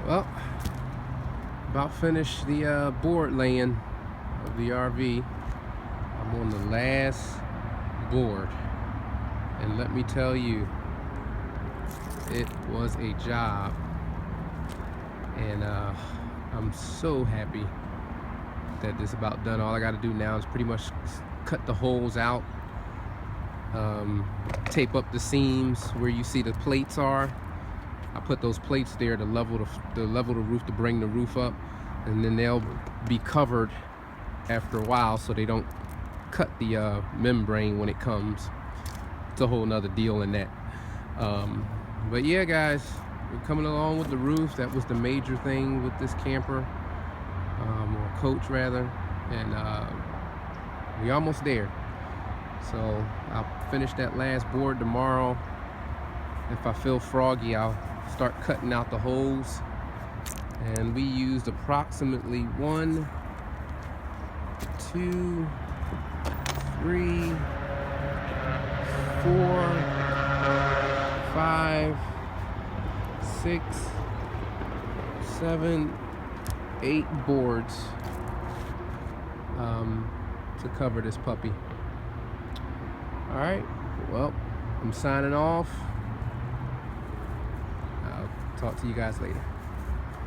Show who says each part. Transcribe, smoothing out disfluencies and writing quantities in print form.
Speaker 1: Well, about finished the board laying of the RV. I'm on the last board, and let me tell you, it was a job, and I'm so happy that this is about done. All I got to do now is pretty much cut the holes out, tape up the seams where you see the plates are. I put those plates there to level the roof, to bring the roof up, and then they'll be covered after a while so they don't cut the membrane when it comes. It's a whole nother deal in that. But yeah, guys, we're coming along with the roof. That was the major thing with this camper, or coach rather, and we're almost there. So I'll finish that last board tomorrow. If I feel froggy, I'll start cutting out the holes. And we used approximately 1, 2, 3, 4, 5, 6, 7, 8 boards to cover this puppy. All right, well, I'm signing off. I'll talk to you guys later.